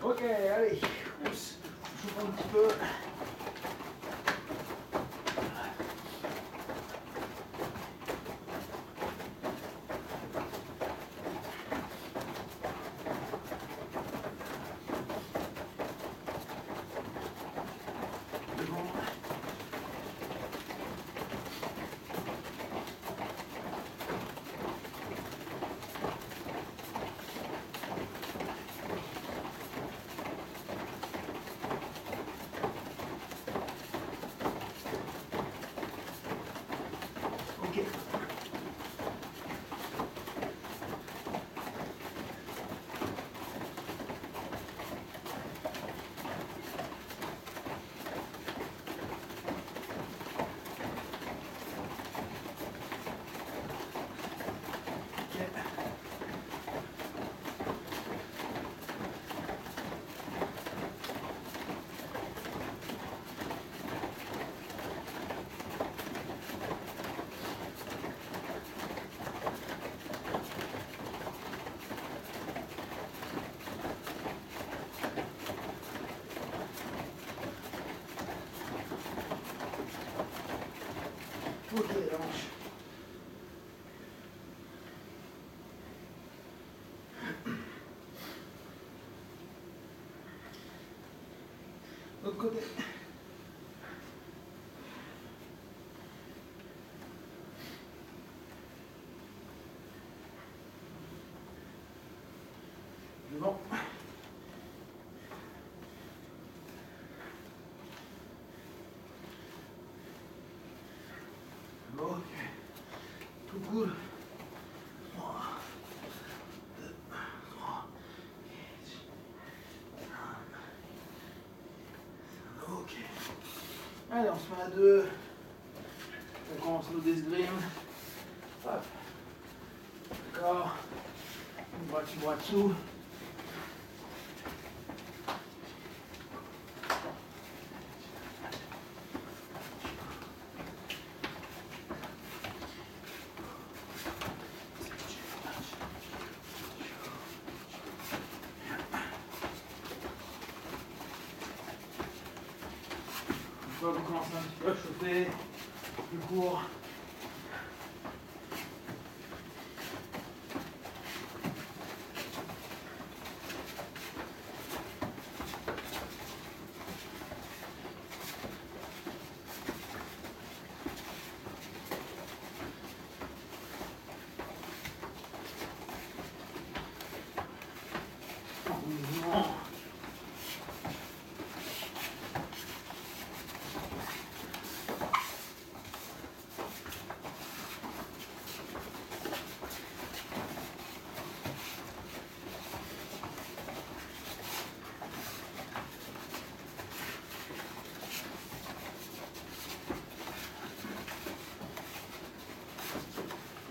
Ok, allez, on chauffe un petit peu. Ok, la manche. L'autre côté. Devant. Ok. Tout cool. 3, 2, 3, 4, 5. Ok. Allez, on se met à 2. On commence nos esgrime. Hop. D'accord. Bras dessus, bras dessous. Une fois que vous commencez un petit peu à chauffer, plus court.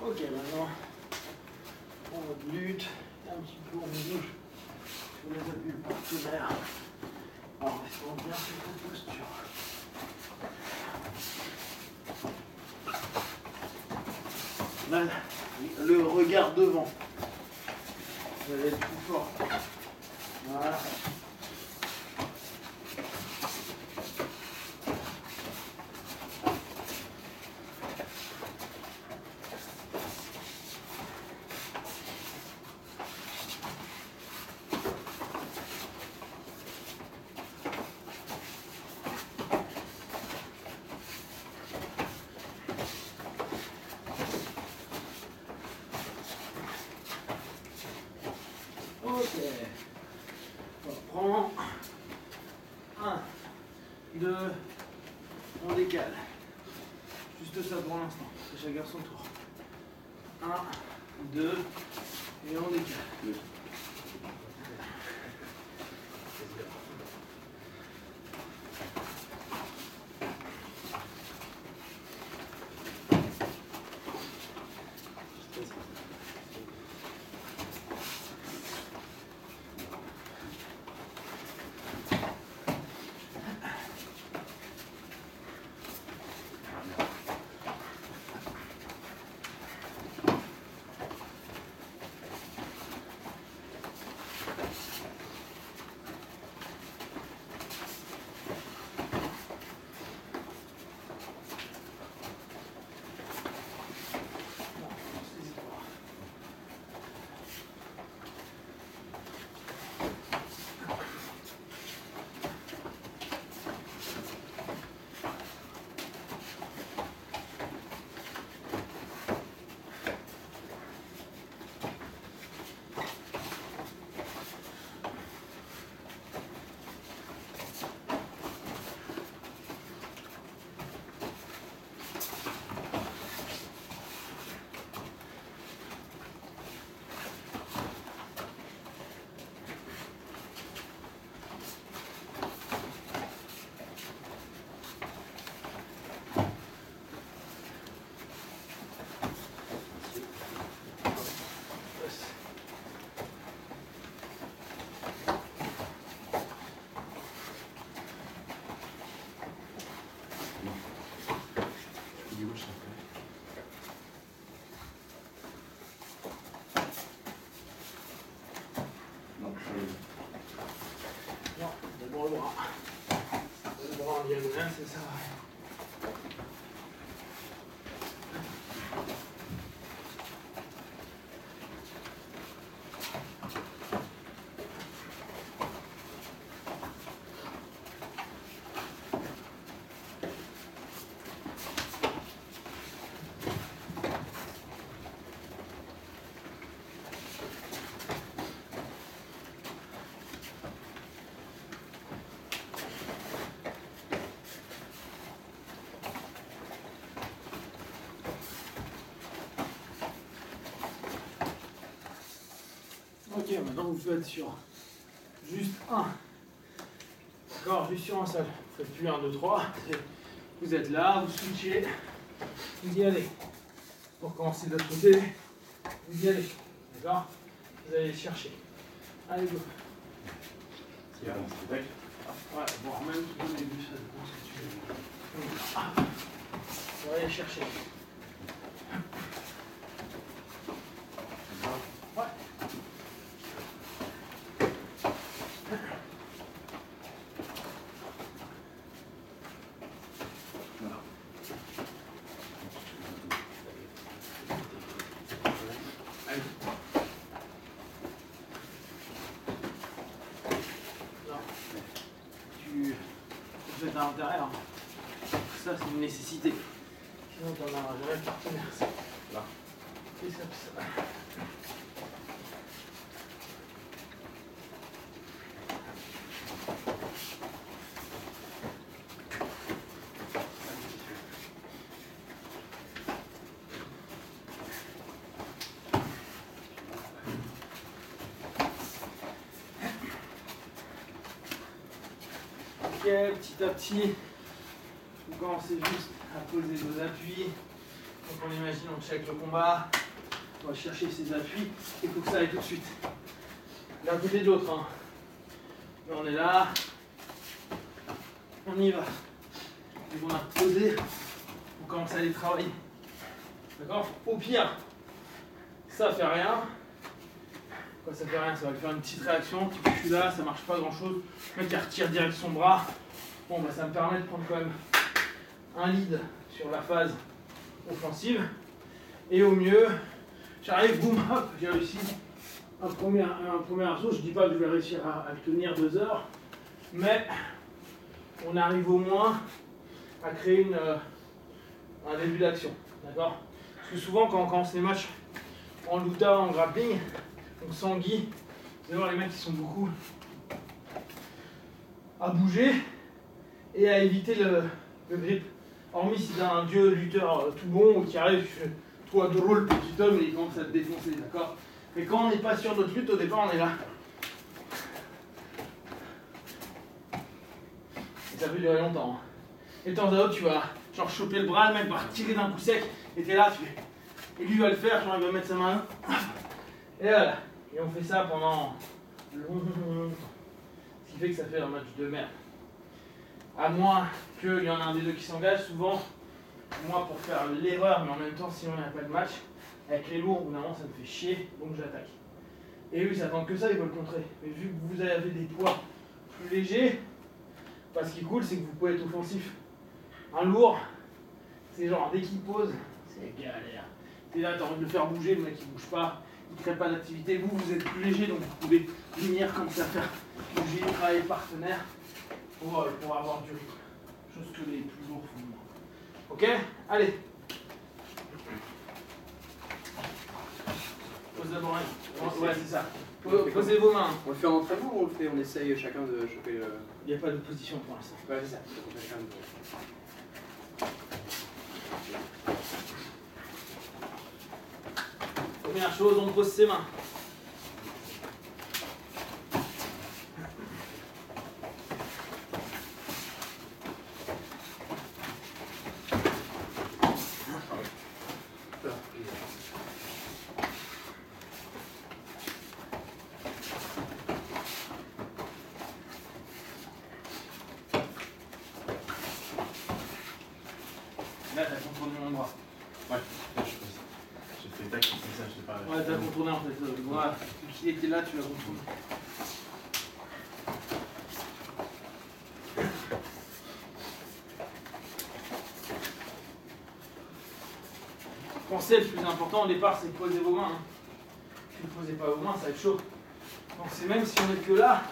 Ok, maintenant, on lutte, un petit peu, on bouge sur les appuis partenaires en restant bien sur cette posture. Là, le regard devant, vous allez être plus fort. Voilà. Ok, on reprend. 1, 2, on décale. Juste ça pour l'instant, chacun son tour. 1, 2, et on décale. Non, d'abord le bras. Le bras en diagonale, c'est ça. Ok, maintenant vous faites sur juste un. D'accord, juste sur un seul. Vous faites plus 1, 2, 3. Vous êtes là, vous switchez, vous y allez. Pour commencer de l'autre côté, vous y allez. D'accord? Vous allez les chercher. Allez, go. C'est bon, c'est tac. Ouais, voire même tout au début, ça dépend ce que tu veux. On va aller chercher. Ouais. Voilà. Allez. Non. Tu fais à l'intérieur. Ça, c'est une nécessité. Sinon, t'en auras jamais le partenaire. Là. Et ça, ça. Ok, petit à petit, vous commencez juste à poser vos appuis. Donc on imagine, on check le combat, on va chercher ses appuis, il faut que ça aille tout de suite. D'un côté de l'autre. Hein. Mais on est là, on y va. Et on a posé, on commence à aller travailler. D'accord? Au pire, ça fait rien. Quoi, ça fait rien, ça va lui faire une petite réaction, petit coup là, ça marche pas grand chose. Le mec il retire direct son bras. Bon bah ça me permet de prendre quand même un lead sur la phase offensive. Et au mieux, j'arrive, boum, hop, j'ai réussi un premier arceau. Je dis pas que je vais réussir à le tenir 2 heures, mais on arrive au moins à créer un début d'action. D'accord? Parce que souvent quand on commence les matchs en luta, en grappling, donc sans gi, vous allez voir les mecs qui sont beaucoup à bouger et à éviter le grip. Hormis si t'as un dieu lutteur tout bon ou qui arrive, toi drôle petit homme et il commence à te défoncer, d'accord? Mais quand on n'est pas sûr de notre lutte, au départ on est là. Et ça peut durer longtemps. Hein. Et de temps à autre tu vas genre choper le bras, le mec va retirer d'un coup sec et t'es là, tu fais. Et lui va le faire, genre il va mettre sa main. Et voilà. Et on fait ça pendant longtemps. Ce qui fait que ça fait un match de merde. À moins qu'il y en a un des deux qui s'engage, souvent, moi pour faire l'erreur, mais en même temps, sinon il n'y a pas de match, avec les lourds, au bout d'un moment ça me fait chier, donc j'attaque. Et eux ils s'attendent que ça, ils veulent contrer. Mais vu que vous avez des poids plus légers, bah, ce qui est cool, c'est que vous pouvez être offensif. Un lourd, c'est genre dès qu'il pose, c'est galère. T'es là, t'as envie de le faire bouger, le mec il bouge pas, ne créez pas d'activité. Vous êtes plus léger, donc vous pouvez venir commencer à faire bouger, travailler partenaire pour avoir du rythme. Chose que les plus lourds font moins. Ok? Allez. Pose d'abord un. Ouais, c'est ça. Posez vos mains. On le fait en entraînement ou on essaye chacun de choper le... Il n'y a pas de position pour l'instant. Ouais, c'est ça. Chacun de... Première chose, on pose ses mains. Là, t'as contourné mon bras. Ouais, là je pose. J'ai fait tac, comme ça, je sais pas. Ouais, t'as contourné en fait. Voilà, vu qu'il était là, tu l'as contourné. Pensez, le plus important au départ, c'est de poser vos mains. Si vous ne posez pas vos mains, ça va être chaud. Donc c'est même si on n'est que là,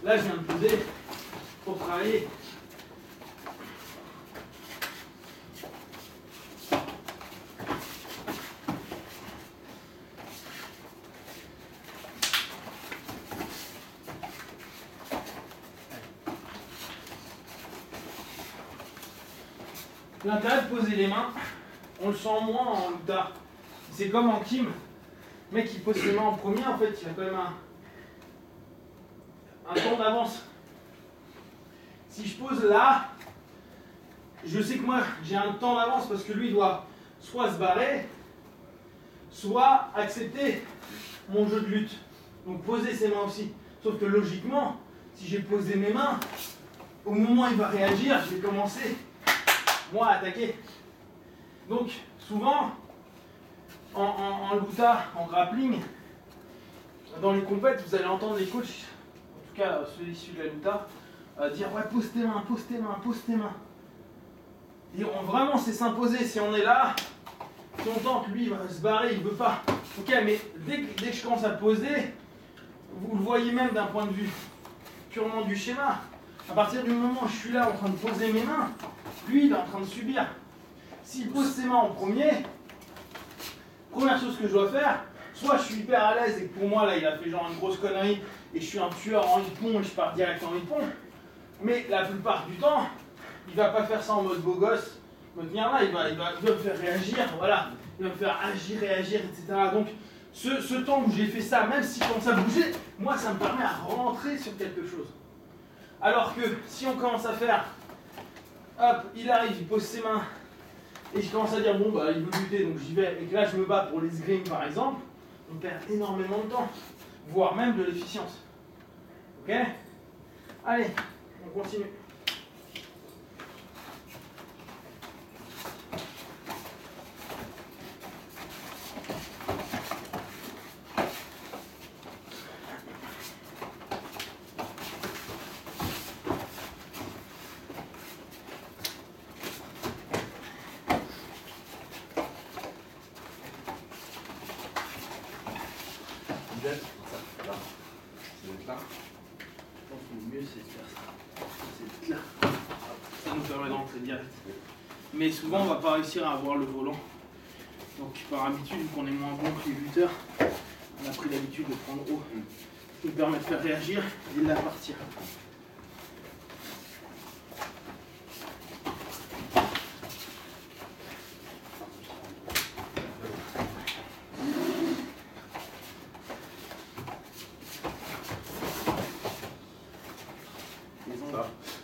là je viens de poser pour travailler. L'intérêt de poser les mains, on le sent moins en luta. C'est comme en Kim. Le mec qui pose ses mains en premier, en fait, il a quand même un temps d'avance. Si je pose là, je sais que moi j'ai un temps d'avance parce que lui doit soit se barrer, soit accepter mon jeu de lutte. Donc poser ses mains aussi. Sauf que logiquement, si j'ai posé mes mains, au moment où il va réagir, je vais commencer moi à attaquer. Donc souvent, en luta, en grappling, dans les compètes, vous allez entendre les coachs, en tout cas ceux issus de la luta, dire ouais, pose tes mains, pose tes mains, pose tes mains. Et vraiment c'est s'imposer. Si on est là, si on tente, lui il va se barrer, il veut pas. Ok, mais dès que je commence à poser, vous le voyez même d'un point de vue purement du schéma. À partir du moment où je suis là en train de poser mes mains, lui il est en train de subir. S'il pose ses mains en premier, première chose que je dois faire, soit je suis hyper à l'aise et que pour moi là il a fait genre une grosse connerie et je suis un tueur en hippon et je pars direct en hippon. Mais la plupart du temps, il va pas faire ça en mode beau gosse, me tenir là, il va me faire réagir, voilà, il va me faire agir, réagir, etc. Donc ce temps où j'ai fait ça, même si quand ça bougeait, moi ça me permet à rentrer sur quelque chose. Alors que si on commence à faire, hop, il arrive, il pose ses mains, et je commence à dire bon bah il veut lutter donc j'y vais, et que là je me bats pour l'escrime par exemple, on perd énormément de temps, voire même de l'efficience. Ok? Allez, on continue. Là. C'est là. Je pense que le mieux c'est de faire ça. C'est là. Ça nous permet d'entrer direct. Mais souvent on va pas réussir à avoir le volant. Donc par habitude, vu qu'on est moins bon que les lutteurs, on a pris l'habitude de prendre haut. Ce qui nous permet de faire réagir et de la partir.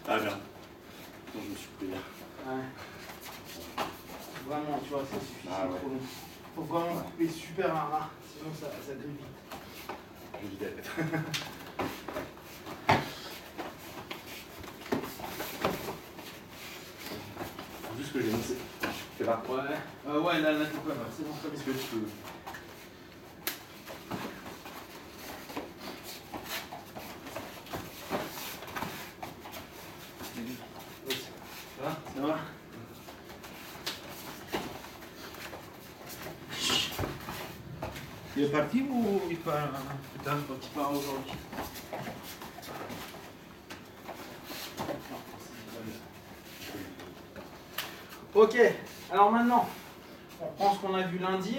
Ah merde. Non, je me suis pris là. Ouais. Vraiment, tu vois, ça suffit, Ah c'est ouais. trop long. Faut vraiment couper super rare, sinon ça grille vite. Je dis la tête. Juste que j'ai mis. C'est là. Ouais, ouais, là, tu peux, c'est bon, très bien. Est-ce que tu peux. Ça va? Il est parti ou il part putain? Donc il part aujourd'hui. Ok, alors maintenant, on reprend ce qu'on a vu lundi.